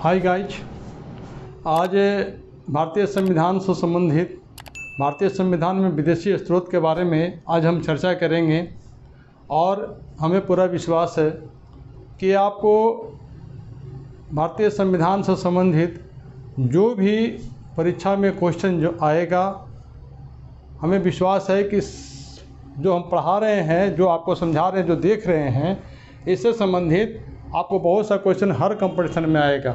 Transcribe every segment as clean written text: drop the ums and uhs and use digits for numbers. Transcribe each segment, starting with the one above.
Hi guys, आज भारतीय संविधान से संबंधित भारतीय संविधान में विदेशी स्रोत के बारे में आज हम चर्चा करेंगे। और हमें पूरा विश्वास है कि आपको भारतीय संविधान से संबंधित जो भी परीक्षा में क्वेश्चन जो आएगा, हमें विश्वास है कि जो हम पढ़ा रहे हैं, जो आपको समझा रहे हैं, जो देख रहे हैं, इससे संबंधित आपको बहुत सा क्वेश्चन हर कंपटीशन में आएगा।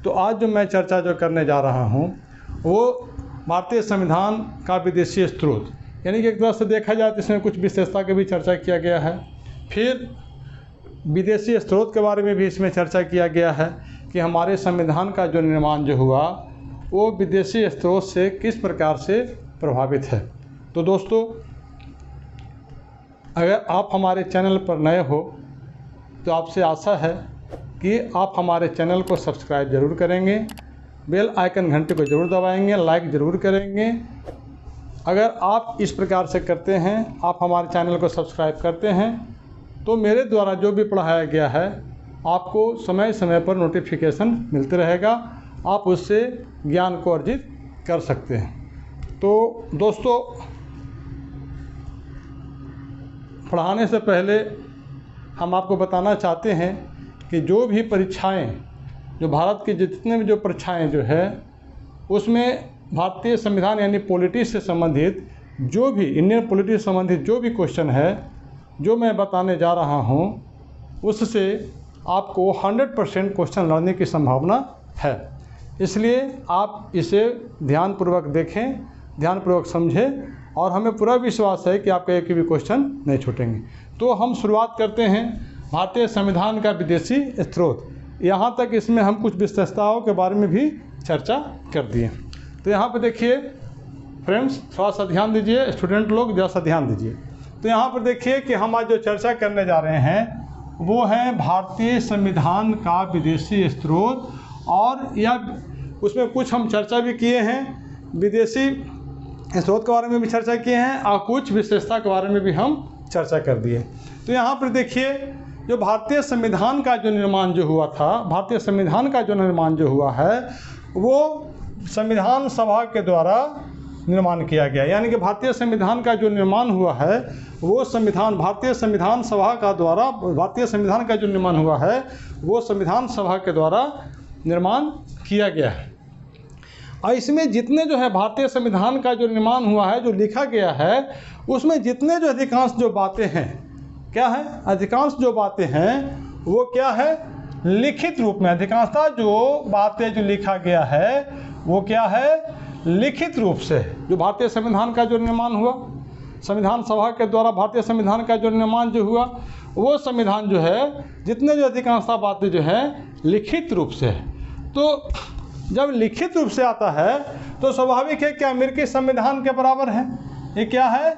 तो आज जो मैं चर्चा जो करने जा रहा हूँ वो भारतीय संविधान का विदेशी स्रोत, यानी कि एक तरह से देखा जाए तो इसमें कुछ विशेषता की भी चर्चा किया गया है। फिर विदेशी स्रोत के बारे में भी इसमें चर्चा किया गया है कि हमारे संविधान का जो निर्माण जो हुआ वो विदेशी स्रोत से किस प्रकार से प्रभावित है। तो दोस्तों, अगर आप हमारे चैनल पर नए हो तो आपसे आशा है कि आप हमारे चैनल को सब्सक्राइब ज़रूर करेंगे, बेल आइकन घंटे को ज़रूर दबाएंगे, लाइक ज़रूर करेंगे। अगर आप इस प्रकार से करते हैं, आप हमारे चैनल को सब्सक्राइब करते हैं, तो मेरे द्वारा जो भी पढ़ाया गया है आपको समय समय पर नोटिफिकेशन मिलते रहेगा, आप उससे ज्ञान को अर्जित कर सकते हैं। तो दोस्तों, पढ़ाने से पहले हम आपको बताना चाहते हैं कि जो भी परीक्षाएं, जो भारत के जितने भी जो परीक्षाएं जो है उसमें भारतीय संविधान यानी पॉलिटी से संबंधित जो भी इंडियन पॉलिटी से संबंधित जो भी क्वेश्चन है जो मैं बताने जा रहा हूं, उससे आपको 100% क्वेश्चन लड़ने की संभावना है। इसलिए आप इसे ध्यानपूर्वक देखें, ध्यानपूर्वक समझें, और हमें पूरा विश्वास है कि आपका एक भी क्वेश्चन नहीं छूटेंगे। तो हम शुरुआत करते हैं भारतीय संविधान का विदेशी स्रोत। यहाँ तक इसमें हम कुछ विशेषताओं के बारे में भी चर्चा कर दिए। तो यहाँ पर देखिए फ्रेंड्स, थोड़ा सा ध्यान दीजिए, स्टूडेंट लोग जरा सा ध्यान दीजिए। तो यहाँ पर देखिए कि हम आज जो चर्चा करने जा रहे हैं वो है भारतीय संविधान का विदेशी स्रोत, और या उसमें कुछ हम चर्चा भी किए हैं, विदेशी स्रोत के बारे में भी चर्चा किए हैं, और कुछ विशेषता के बारे में भी हम चर्चा कर दिए। तो यहाँ पर देखिए, जो भारतीय संविधान का जो निर्माण जो हुआ था, भारतीय संविधान का जो निर्माण जो हुआ है वो संविधान सभा के द्वारा निर्माण किया गया। यानी कि भारतीय संविधान का जो निर्माण हुआ है वो भारतीय संविधान सभा का द्वारा, भारतीय संविधान का जो निर्माण हुआ है वो संविधान सभा के द्वारा निर्माण किया गया है। और इसमें जितने जो है भारतीय संविधान का जो निर्माण हुआ है, जो लिखा गया है, उसमें जितने जो अधिकांश जो बातें हैं, क्या है, अधिकांश जो बातें हैं वो क्या है, लिखित रूप में। अधिकांशतः जो बातें जो लिखा गया है वो क्या है, लिखित रूप से। जो भारतीय संविधान का जो निर्माण हुआ, संविधान सभा के द्वारा भारतीय संविधान का जो निर्माण जो हुआ, वो संविधान जो है, जितने जो अधिकांशतः बातें जो है लिखित रूप से है। तो जब लिखित रूप से आता है तो स्वाभाविक है कि अमेरिकी संविधान के बराबर है। ये क्या है,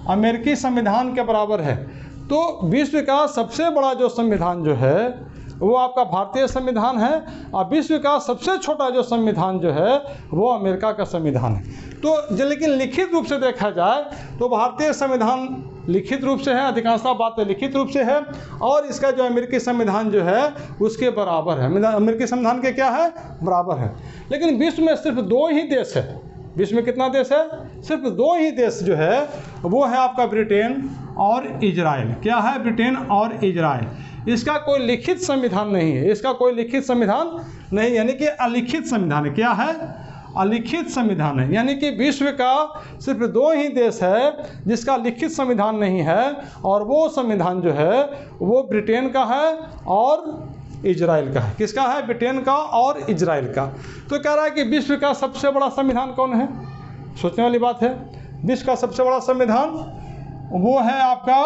अमेरिकी संविधान के बराबर है। तो विश्व का सबसे बड़ा जो संविधान जो है वो आपका भारतीय संविधान है, और विश्व का सबसे छोटा जो संविधान जो है वो अमेरिका का संविधान है। तो लेकिन लिखित रूप से देखा जाए तो भारतीय संविधान लिखित रूप से है, अधिकांशतः बातें लिखित रूप से है, और इसका जो अमेरिकी संविधान जो है उसके बराबर है। अमेरिकी संविधान के क्या है, बराबर है। लेकिन विश्व में सिर्फ 2 ही देश है। विश्व में कितना देश है, सिर्फ 2 ही देश जो है वो है आपका ब्रिटेन और इजराइल। क्या है, ब्रिटेन और इजराइल। इसका कोई लिखित संविधान नहीं है, इसका कोई लिखित संविधान नहीं, यानी कि अलिखित संविधान है। क्या है, अलिखित संविधान है। यानी कि विश्व का सिर्फ 2 ही देश है जिसका लिखित संविधान नहीं है, और वो संविधान जो है वो ब्रिटेन का है और इजराइल का है। किसका है, ब्रिटेन का और इजराइल का। तो कह रहा है कि विश्व का सबसे बड़ा संविधान कौन है, सोचने वाली बात है। विश्व का सबसे बड़ा संविधान वो है आपका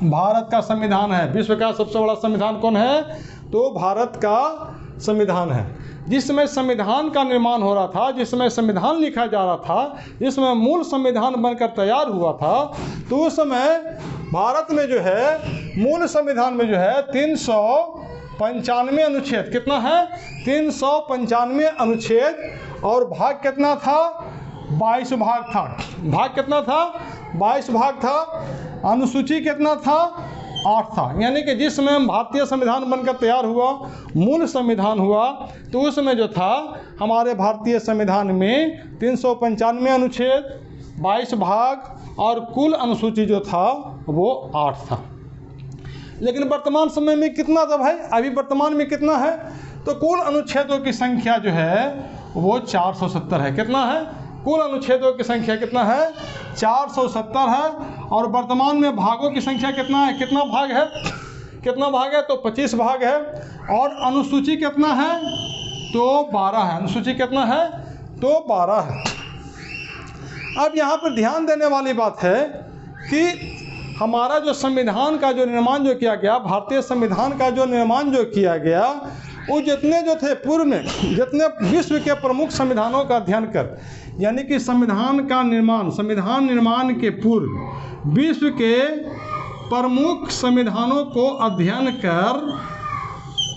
भारत का संविधान है। विश्व का सबसे बड़ा संविधान कौन है, तो भारत का संविधान है। जिस समय संविधान का निर्माण हो रहा था, जिस समय संविधान लिखा जा रहा था, जिस समय मूल संविधान बनकर तैयार हुआ था, तो उस समय भारत में जो है मूल संविधान में जो है 395 अनुच्छेद, कितना है, 395 अनुच्छेद, और भाग कितना था, 22 भाग था। भाग कितना था, 22 भाग था। अनुसूची कितना था, 8 था। यानी कि जिस समय भारतीय संविधान बनकर तैयार हुआ, मूल संविधान हुआ, तो उस समय जो था हमारे भारतीय संविधान में 395 अनुच्छेद, 22 भाग और कुल अनुसूची जो था वो 8 था। लेकिन वर्तमान समय में कितना था भाई? अभी वर्तमान में कितना है? तो कुल अनुच्छेदों की संख्या जो है वो 470 है। कितना है? कुल अनुच्छेदों की संख्या कितना है? 470 है। और वर्तमान में भागों की संख्या कितना है? कितना भाग है? कितना भाग है? तो 25 भाग है। और अनुसूची कितना है? तो 12 है। अनुसूची कितना है? तो 12 है। अब यहाँ पर ध्यान देने वाली बात है कि हमारा जो संविधान का जो निर्माण जो किया गया, भारतीय संविधान का जो निर्माण जो किया गया, वो जितने जो थे पूर्व में, जितने विश्व के प्रमुख संविधानों का अध्ययन कर, यानी कि संविधान का निर्माण, संविधान निर्माण के पूर्व विश्व के प्रमुख संविधानों को अध्ययन कर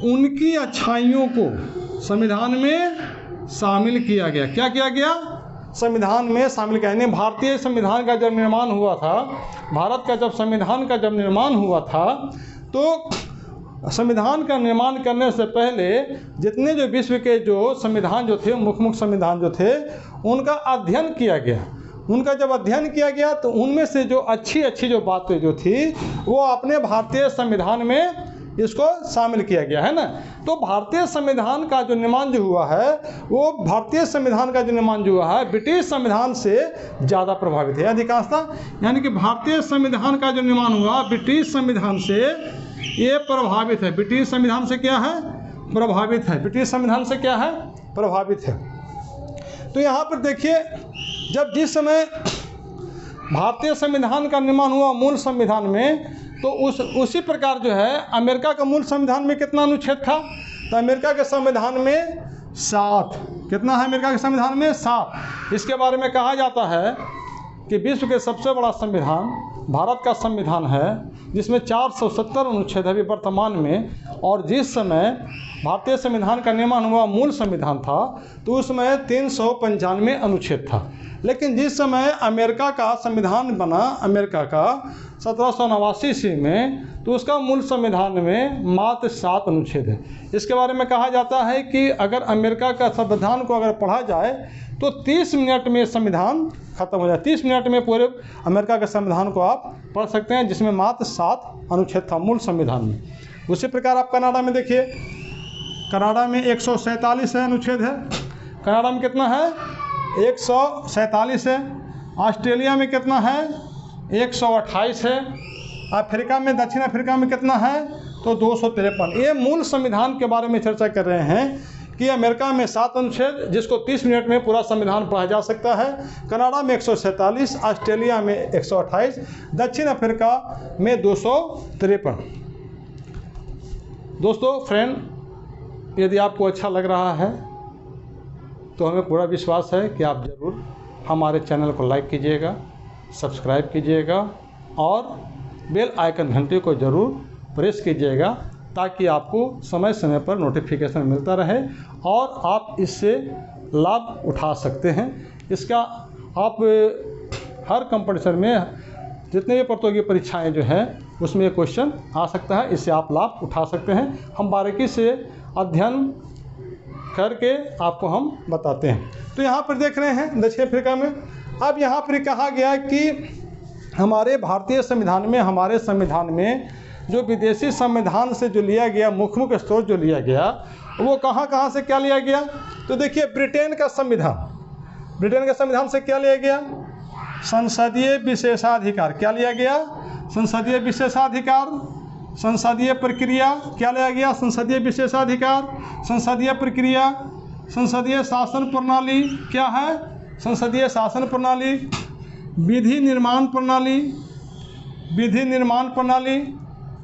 उनकी अच्छाइयों को संविधान में शामिल किया गया। क्या किया गया? संविधान में शामिल किया। यानी भारतीय संविधान का जब निर्माण हुआ था, भारत का जब संविधान का जब निर्माण हुआ था, तो संविधान का निर्माण करने से पहले जितने जो विश्व के जो संविधान जो थे, मुख्य संविधान जो थे, उनका अध्ययन किया गया। उनका जब अध्ययन किया गया तो उनमें से जो अच्छी अच्छी जो बातें जो थी वो अपने भारतीय संविधान में इसको शामिल किया गया है ना। तो भारतीय संविधान का जो निर्माण जो हुआ है, वो भारतीय संविधान का जो निर्माण जो हुआ है ब्रिटिश संविधान से ज़्यादा प्रभावित है अधिकांशतः। यानी कि भारतीय संविधान का जो निर्माण हुआ ब्रिटिश संविधान से ये प्रभावित है। ब्रिटिश संविधान से क्या है? प्रभावित है। ब्रिटिश संविधान से क्या है? प्रभावित है। तो यहाँ पर देखिए, जब जिस समय भारतीय संविधान का निर्माण हुआ मूल संविधान में, तो उसी प्रकार जो है अमेरिका का मूल संविधान में कितना अनुच्छेद था? तो अमेरिका के संविधान में 7। कितना है अमेरिका के संविधान में? 7। इसके बारे में कहा जाता है कि विश्व के सबसे बड़ा संविधान भारत का संविधान है, जिसमें 470 अनुच्छेद है अभी वर्तमान में। और जिस समय भारतीय संविधान का निर्माण हुआ मूल संविधान था, तो उसमें 395 अनुच्छेद था। लेकिन जिस समय अमेरिका का संविधान बना, अमेरिका का 1789 ईस्वी में, तो उसका मूल संविधान में मात्र 7 अनुच्छेद है। इसके बारे में कहा जाता है कि अगर अमेरिका का संविधान को अगर पढ़ा जाए तो 30 मिनट में संविधान खत्म हो जाए। 30 मिनट में पूरे अमेरिका के संविधान को आप पढ़ सकते हैं, जिसमें मात्र 7 अनुच्छेद था मूल संविधान में। उसी प्रकार आप कनाडा में देखिए, कनाडा में 147 अनुच्छेद है। कनाडा में कितना है? 147 है। ऑस्ट्रेलिया में कितना है? 128 है। अफ्रीका में, दक्षिण अफ्रीका में कितना है? तो 253। ये मूल संविधान के बारे में चर्चा कर रहे हैं कि अमेरिका में 7 अनुच्छेद, जिसको 30 मिनट में पूरा संविधान पढ़ा जा सकता है। कनाडा में 147, ऑस्ट्रेलिया में 128, दक्षिण अफ्रीका में 253। दोस्तों, फ्रेंड, यदि आपको अच्छा लग रहा है तो हमें पूरा विश्वास है कि आप ज़रूर हमारे चैनल को लाइक कीजिएगा, सब्सक्राइब कीजिएगा और बेल आइकन घंटे को ज़रूर प्रेस कीजिएगा, ताकि आपको समय समय पर नोटिफिकेशन मिलता रहे और आप इससे लाभ उठा सकते हैं। इसका आप हर कंपटीशन में जितने भी प्रतियोगी परीक्षाएं जो हैं उसमें ये क्वेश्चन आ सकता है, इससे आप लाभ उठा सकते हैं। हम बारीकी से अध्ययन करके आपको हम बताते हैं। तो यहाँ पर देख रहे हैं दक्षिण अफ्रीका में, अब यहाँ पर कहा गया कि हमारे भारतीय संविधान में, हमारे संविधान में जो विदेशी संविधान से जो लिया गया, मुख्य स्रोत जो लिया गया, वो कहाँ से क्या लिया गया? तो देखिए, ब्रिटेन का संविधान से क्या लिया गया? संसदीय विशेषाधिकार। क्या लिया गया? संसदीय विशेषाधिकार। संसदीय प्रक्रिया क्या लिया गया? संसदीय विशेषाधिकार, संसदीय प्रक्रिया, संसदीय शासन प्रणाली। क्या है? संसदीय शासन प्रणाली, विधि निर्माण प्रणाली,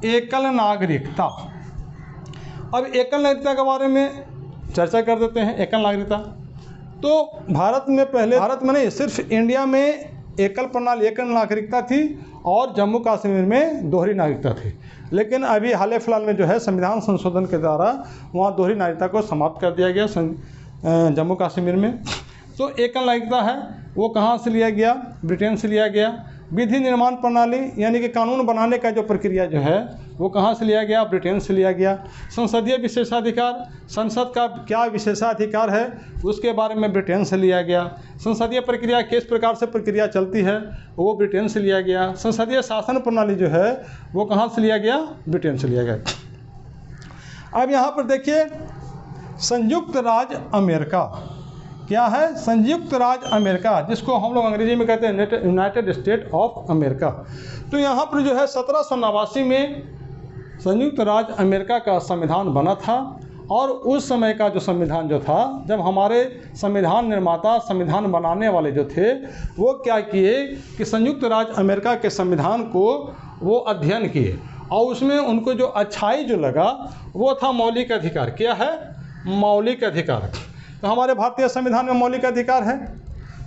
एकल नागरिकता। अब एकल नागरिकता के बारे में चर्चा कर देते हैं। एकल नागरिकता तो भारत में नहीं, सिर्फ इंडिया में एकल प्रणाली, एकल नागरिकता थी और जम्मू कश्मीर में दोहरी नागरिकता थी। लेकिन अभी हाल फिलहाल में जो है संविधान संशोधन के द्वारा वहाँ दोहरी नागरिकता को समाप्त कर दिया गया जम्मू कश्मीर में। तो एकल नागरिकता है, वो कहाँ से लिया गया? ब्रिटेन से लिया गया। विधि निर्माण प्रणाली यानी कि कानून बनाने का जो प्रक्रिया जो है वो कहाँ से लिया गया? ब्रिटेन से लिया गया। संसदीय विशेषाधिकार, संसद का क्या विशेषाधिकार है उसके बारे में ब्रिटेन से लिया गया। संसदीय प्रक्रिया किस प्रकार से प्रक्रिया चलती है वो ब्रिटेन से लिया गया। संसदीय शासन प्रणाली जो है वो कहाँ से लिया गया? ब्रिटेन से लिया गया। अब यहाँ पर देखिए संयुक्त राज्य अमेरिका क्या है? संयुक्त राज्य अमेरिका, जिसको हम लोग अंग्रेजी में कहते हैं यूनाइटेड स्टेट ऑफ अमेरिका। तो यहाँ पर जो है 1789 में संयुक्त राज्य अमेरिका का संविधान बना था। और उस समय का जो संविधान जो था, जब हमारे संविधान निर्माता, संविधान बनाने वाले जो थे, वो क्या किए कि संयुक्त राज्य अमेरिका के संविधान को वो अध्ययन किए और उसमें उनको जो अच्छाई जो लगा वो था मौलिक अधिकार। क्या है? मौलिक अधिकार। तो हमारे भारतीय संविधान में मौलिक अधिकार है,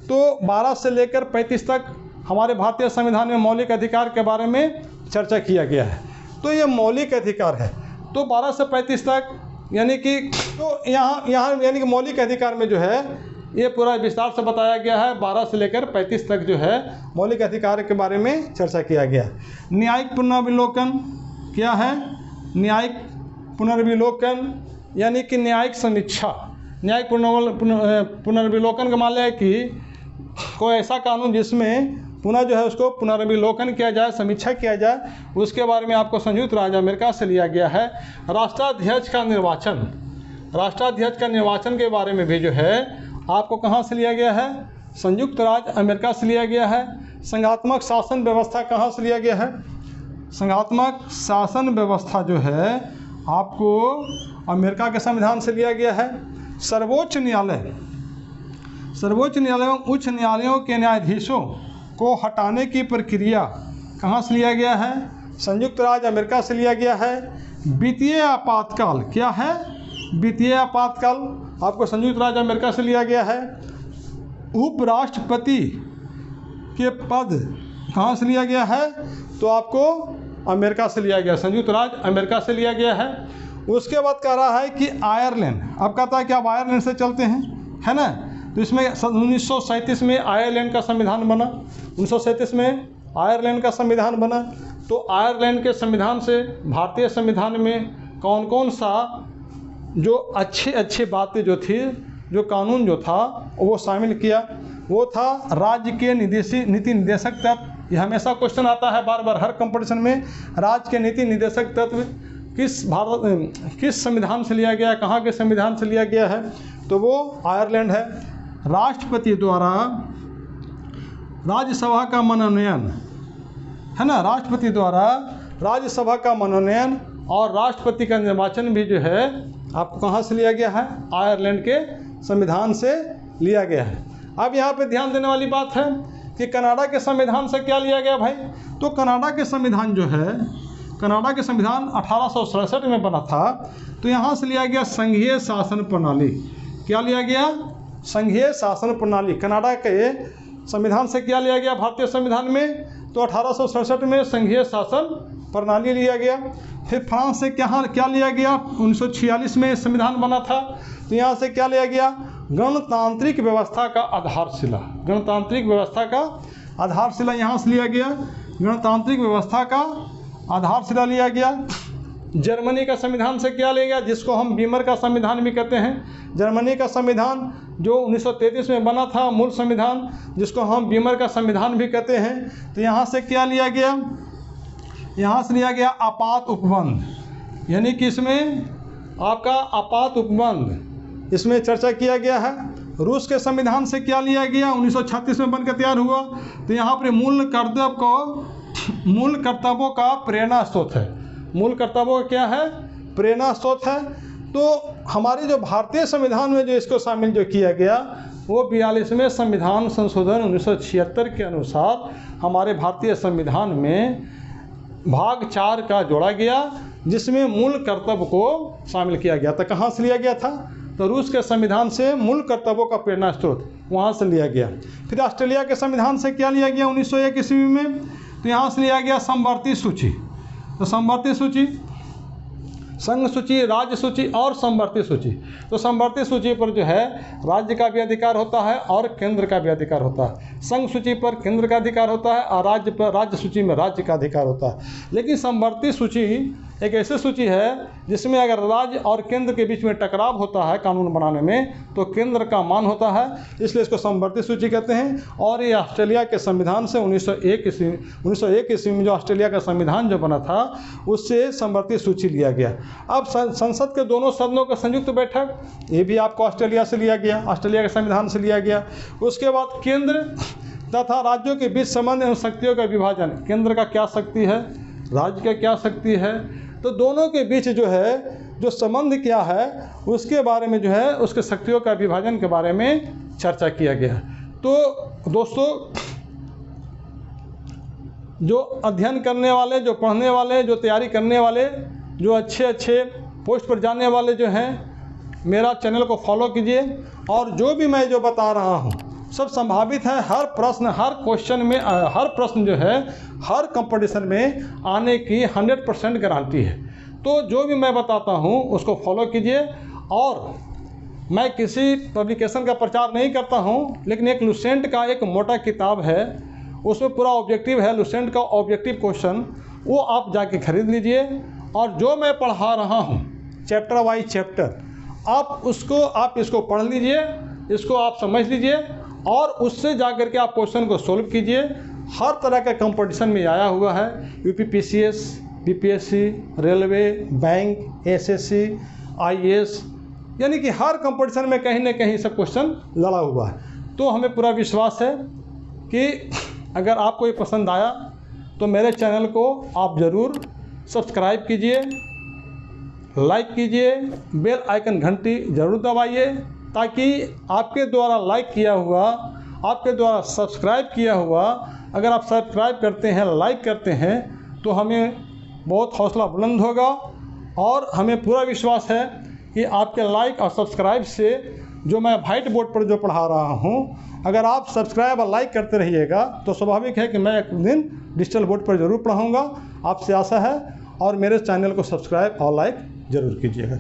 तो 12 से लेकर 35 तक हमारे भारतीय संविधान में मौलिक अधिकार के बारे में चर्चा किया गया है। तो ये मौलिक अधिकार है। तो 12 से 35 तक यानी कि तो यहाँ यानी कि मौलिक अधिकार में जो है ये पूरा विस्तार से बताया गया है। 12 से लेकर 35 तक जो है मौलिक अधिकार के बारे में चर्चा किया गया है। न्यायिक पुनर्विलोकन क्या है? न्यायिक पुनर्विलोकन यानी कि न्यायिक समीक्षा। न्यायिक पुनर्विलोकन का मान लिया कि कोई ऐसा कानून जिसमें पुनः जो है उसको पुनर्विलोकन किया जाए, समीक्षा किया जाए, उसके बारे में आपको संयुक्त राज्य अमेरिका से लिया गया है। राष्ट्राध्यक्ष का निर्वाचन, राष्ट्राध्यक्ष का निर्वाचन के बारे में भी जो है आपको कहाँ से लिया गया है? संयुक्त राज्य अमेरिका से लिया गया है। संघात्मक शासन व्यवस्था कहाँ से लिया गया है? संघात्मक शासन व्यवस्था जो है आपको अमेरिका के संविधान से लिया गया है। सर्वोच्च न्यायालय, सर्वोच्च न्यायालय एवं उच्च न्यायालयों के न्यायाधीशों को हटाने की प्रक्रिया कहाँ से लिया गया है? संयुक्त राज्य अमेरिका से लिया गया है। वित्तीय आपातकाल क्या है? वित्तीय आपातकाल आपको संयुक्त राज्य अमेरिका से लिया गया है। उपराष्ट्रपति के पद कहाँ से लिया गया है? तो आपको अमेरिका से लिया गया, संयुक्त राज्य अमेरिका से लिया गया है। उसके बाद कह रहा है कि आयरलैंड, अब कहता है कि आप आयरलैंड से चलते हैं, है ना? तो इसमें 1937 में आयरलैंड का संविधान बना। 1937 में आयरलैंड का संविधान बना। तो आयरलैंड के संविधान से भारतीय संविधान में कौन कौन सा जो अच्छी बातें जो थी, जो कानून जो था वो शामिल किया। वो था राज्य के नीति निदेशक तत्व। ये हमेशा क्वेश्चन आता है बार बार हर कंपटीशन में, राज्य के नीति निदेशक तत्व किस संविधान से लिया गया, कहाँ के संविधान से लिया गया है? तो वो आयरलैंड है। राष्ट्रपति द्वारा राज्यसभा का मनोनयन, है ना? राष्ट्रपति द्वारा राज्यसभा का मनोनयन और राष्ट्रपति का निर्वाचन भी जो है आपको कहाँ से लिया गया है? आयरलैंड के संविधान से लिया गया है। अब यहाँ पे ध्यान देने वाली बात है कि कनाडा के संविधान से क्या लिया गया भाई? तो कनाडा के संविधान जो है, कनाडा के संविधान 1867 में बना था। तो यहाँ से लिया गया संघीय शासन प्रणाली। क्या लिया गया? संघीय शासन प्रणाली। कनाडा के संविधान से क्या लिया गया भारतीय संविधान में? तो 1867 में संघीय शासन प्रणाली लिया गया। फिर फ्रांस से क्या लिया गया? 1946 में संविधान बना था। तो यहाँ से क्या लिया गया? गणतांत्रिक व्यवस्था का आधारशिला। गणतांत्रिक व्यवस्था का आधारशिला यहाँ से लिया गया। गणतांत्रिक व्यवस्था का आधारशिला लिया गया। जर्मनी का संविधान से क्या लिया गया? जिसको हम बीमर का संविधान भी कहते हैं। जर्मनी का संविधान जो 1933 में बना था, मूल संविधान, जिसको हम बीमर का संविधान भी कहते हैं। तो यहाँ से क्या लिया गया? यहाँ से लिया गया आपात उपबंध, यानी कि इसमें आपका आपात उपबंध इसमें चर्चा किया गया है। रूस के संविधान से क्या लिया गया? 1936 में बनकर तैयार हुआ। तो यहाँ पर मूल कर्तव्यों का प्रेरणा स्रोत है। मूल कर्तव्यों का क्या है? प्रेरणा स्रोत है। तो हमारे जो भारतीय संविधान में जो इसको शामिल जो किया गया वो 42वें संविधान संशोधन 1976 के अनुसार हमारे भारतीय संविधान में भाग 4 का जोड़ा गया, जिसमें मूल कर्तव्य को शामिल किया गया था। कहाँ से लिया गया था? तो रूस के संविधान से मूल कर्तव्यों का प्रेरणा स्रोत वहाँ से लिया गया। फिर ऑस्ट्रेलिया के संविधान से क्या लिया गया? 1901 ईस्वी में। तो यहाँ से लिया गया समवर्ती सूची। तो समवर्ती सूची संघ सूची, राज्य सूची और समवर्ती सूची। तो समवर्ती सूची पर जो है राज्य का भी अधिकार होता है और केंद्र का भी अधिकार होता है। संघ सूची पर केंद्र का अधिकार होता है और राज्य पर, राज्य सूची में राज्य का अधिकार होता है। लेकिन समवर्ती सूची एक ऐसी सूची है जिसमें अगर राज्य और केंद्र के बीच में टकराव होता है कानून बनाने में, तो केंद्र का मान होता है, इसलिए इसको समवर्ती सूची कहते हैं। और ये ऑस्ट्रेलिया के संविधान से 1901 ईस्वी में जो ऑस्ट्रेलिया का संविधान जो बना था उससे समवर्ती सूची लिया गया। अब संसद के दोनों सदनों का संयुक्त बैठक, ये भी आपको ऑस्ट्रेलिया से लिया गया, ऑस्ट्रेलिया के संविधान से लिया गया। उसके बाद केंद्र तथा राज्यों के बीच संबंध एवं शक्तियों का विभाजन, केंद्र का क्या शक्ति है, राज्य का क्या शक्ति है, तो दोनों के बीच जो है जो संबंध क्या है उसके बारे में जो है उसके शक्तियों का विभाजन के बारे में चर्चा किया गया। तो दोस्तों, जो अध्ययन करने वाले, जो पढ़ने वाले, जो तैयारी करने वाले, जो अच्छे पोस्ट पर जाने वाले जो हैं, मेरा चैनल को फॉलो कीजिए। और जो भी मैं जो बता रहा हूँ सब संभावित है। हर प्रश्न, हर क्वेश्चन में, हर प्रश्न जो है हर कंपटीशन में आने की 100% गारंटी है। तो जो भी मैं बताता हूँ उसको फॉलो कीजिए। और मैं किसी पब्लिकेशन का प्रचार नहीं करता हूँ, लेकिन एक लुसेंट का एक मोटा किताब है, उसमें पूरा ऑब्जेक्टिव है, लुसेंट का ऑब्जेक्टिव क्वेश्चन, वो आप जाके खरीद लीजिए। और जो मैं पढ़ा रहा हूँ चैप्टर वाइज चैप्टर, आप इसको पढ़ लीजिए, इसको आप समझ लीजिए और उससे जा कर के आप क्वेश्चन को सोल्व कीजिए। हर तरह का कंपटीशन में आया हुआ है, UPPCS, BPSC, railway, bank, SSC, IAS, यानी कि हर कंपटीशन में कहीं ना कहीं सब क्वेश्चन लड़ा हुआ है। तो हमें पूरा विश्वास है कि अगर आपको ये पसंद आया तो मेरे चैनल को आप ज़रूर सब्सक्राइब कीजिए, लाइक कीजिए, बेल आइकन घंटी ज़रूर दबाइए, ताकि आपके द्वारा लाइक किया हुआ, आपके द्वारा सब्सक्राइब किया हुआ, अगर आप सब्सक्राइब करते हैं, लाइक करते हैं, तो हमें बहुत हौसला बुलंद होगा। और हमें पूरा विश्वास है कि आपके लाइक और सब्सक्राइब से जो मैं व्हाइट बोर्ड पर जो पढ़ा रहा हूँ, अगर आप सब्सक्राइब और लाइक करते रहिएगा तो स्वाभाविक है कि मैं एक दिन डिजिटल बोर्ड पर ज़रूर पढ़ाऊँगा। आपसे आशा है, और मेरे चैनल को सब्सक्राइब और लाइक ज़रूर कीजिएगा।